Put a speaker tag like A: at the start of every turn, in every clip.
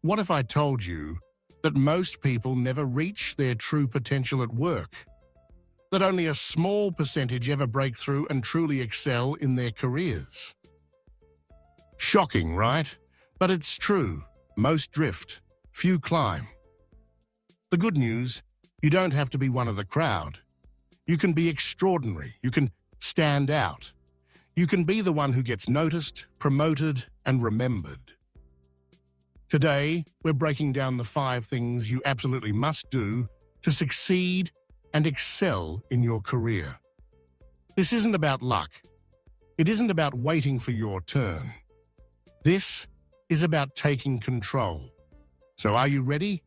A: What if I told you that most people never reach their true potential at work? That only a small percentage ever break through and truly excel in their careers? Shocking, right? But it's true. Most drift, few climb. The good news, you don't have to be one of the crowd. You can be extraordinary. You can stand out. You can be the one who gets noticed, promoted, and remembered. Today, we're breaking down the 5 things you absolutely must do to succeed and excel in your career. This isn't about luck. It isn't about waiting for your turn. This is about taking control. So are you ready?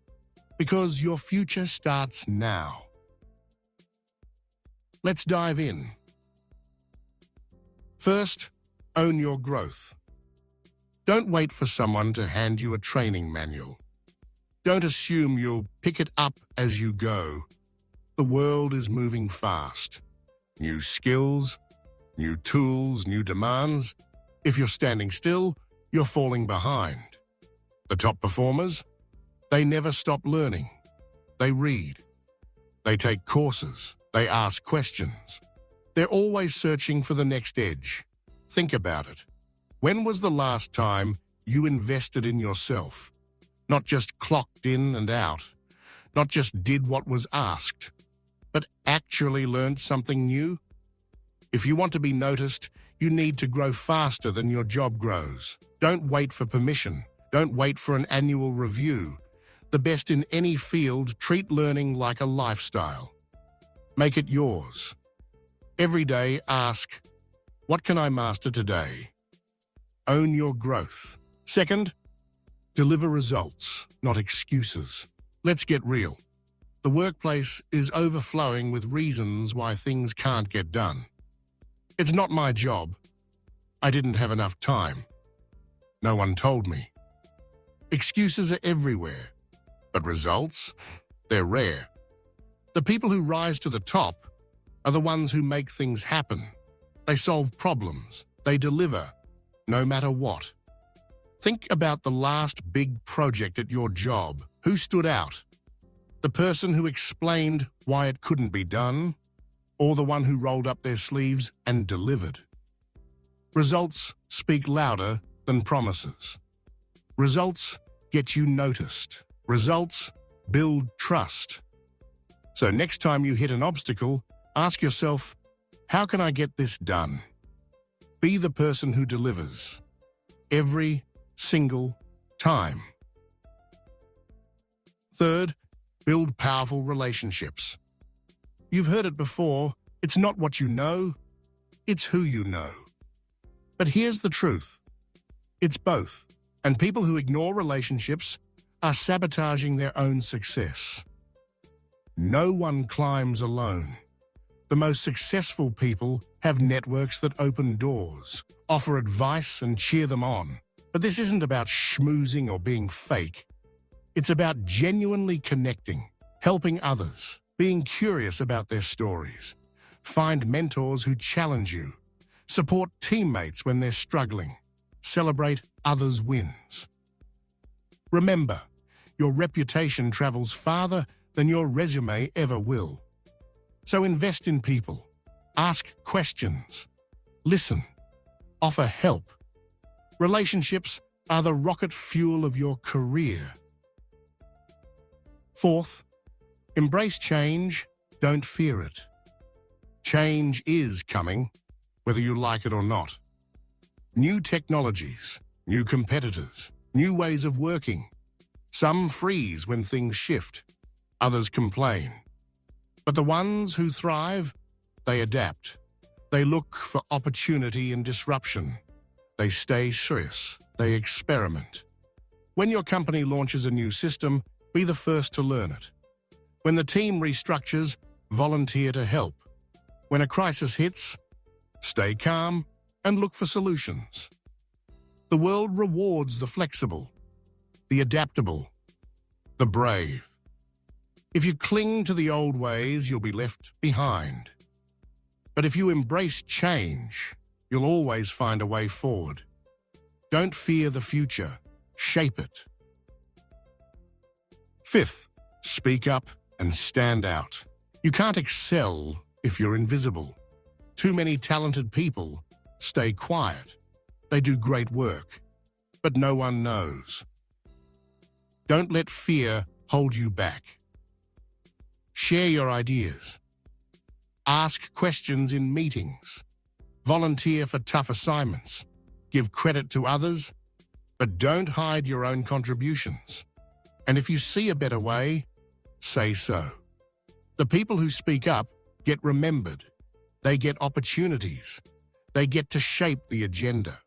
A: Because your future starts now. Let's dive in. First, own your growth. Don't wait for someone to hand you a training manual. Don't assume you'll pick it up as you go. The world is moving fast. New skills, new tools, new demands. If you're standing still, you're falling behind. The top performers, they never stop learning. They read. They take courses. They ask questions. They're always searching for the next edge. Think about it. When was the last time you invested in yourself? Not just clocked in and out. Not just did what was asked, but actually learned something new? If you want to be noticed, you need to grow faster than your job grows. Don't wait for permission. Don't wait for an annual review. The best in any field treat learning like a lifestyle. Make it yours. Every day ask, what can I master today? Own your growth. Second, deliver results, not excuses. Let's get real. The workplace is overflowing with reasons why things can't get done. It's not my job. I didn't have enough time. No one told me. Excuses are everywhere, but results, they're rare. The people who rise to the top are the ones who make things happen. They solve problems. They deliver, no matter what. Think about the last big project at your job. Who stood out? The person who explained why it couldn't be done, or the one who rolled up their sleeves and delivered? Results speak louder than promises. Results get you noticed. Results build trust. So next time you hit an obstacle, ask yourself, how can I get this done? Be the person who delivers. Every single time. Third, build powerful relationships. You've heard it before, it's not what you know, it's who you know. But here's the truth. It's both. And people who ignore relationships are sabotaging their own success. No one climbs alone. The most successful people have networks that open doors, offer advice and cheer them on. But this isn't about schmoozing or being fake. It's about genuinely connecting, helping others, being curious about their stories. Find mentors who challenge you. Support teammates when they're struggling. Celebrate others' wins. Remember, your reputation travels farther than your resume ever will. So invest in people. Ask questions. Listen. Offer help. Relationships are the rocket fuel of your career. Fourth, embrace change, don't fear it. Change is coming, whether you like it or not. New technologies, new competitors, new ways of working. Some freeze when things shift, others complain. But the ones who thrive, they adapt. They look for opportunity and disruption. They stay serious. They experiment. When your company launches a new system, be the first to learn it. When the team restructures, volunteer to help. When a crisis hits, stay calm and look for solutions. The world rewards the flexible, the adaptable, the brave. If you cling to the old ways, you'll be left behind. But if you embrace change, you'll always find a way forward. Don't fear the future, shape it. Fifth, speak up and stand out. You can't excel if you're invisible. Too many talented people stay quiet. They do great work, but no one knows. Don't let fear hold you back. Share your ideas. Ask questions in meetings. Volunteer for tough assignments. Give credit to others, but don't hide your own contributions. And if you see a better way, say so. The people who speak up get remembered. They get opportunities. They get to shape the agenda.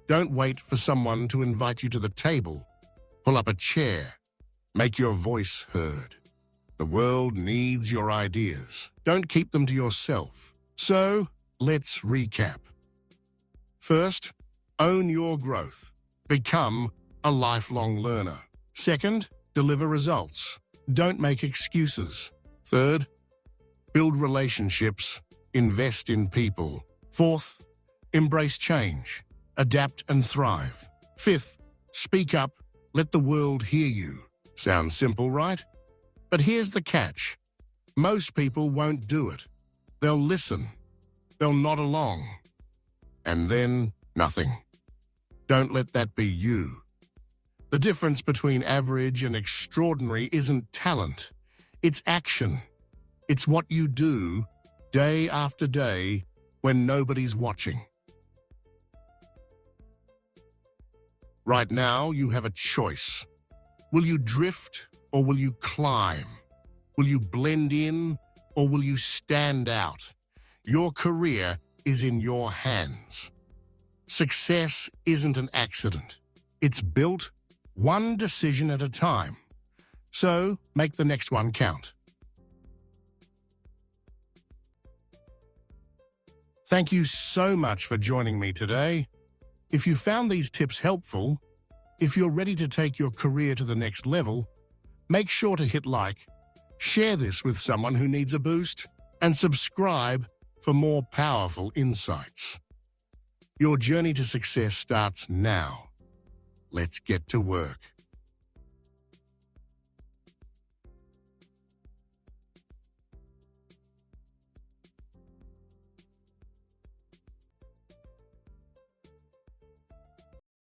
A: Don't wait for someone to invite you to the table. Pull up a chair. Make your voice heard. The world needs your ideas. Don't keep them to yourself. So, let's recap. First, own your growth. Become a lifelong learner. Second, deliver results. Don't make excuses. Third, build relationships. Invest in people. Fourth, embrace change. Adapt and thrive. Fifth, speak up. Let the world hear you. Sounds simple, right? But here's the catch. Most people won't do it. They'll listen. They'll nod along. And then nothing. Don't let that be you. The difference between average and extraordinary isn't talent. It's action. It's what you do day after day when nobody's watching. Right now, you have a choice. Will you drift or will you climb? Will you blend in or will you stand out? Your career is in your hands. Success isn't an accident. It's built one decision at a time. So, make the next one count. Thank you so much for joining me today. If you found these tips helpful, if you're ready to take your career to the next level, make sure to hit like, share this with someone who needs a boost, and subscribe for more powerful insights. Your journey to success starts now. Let's get to work.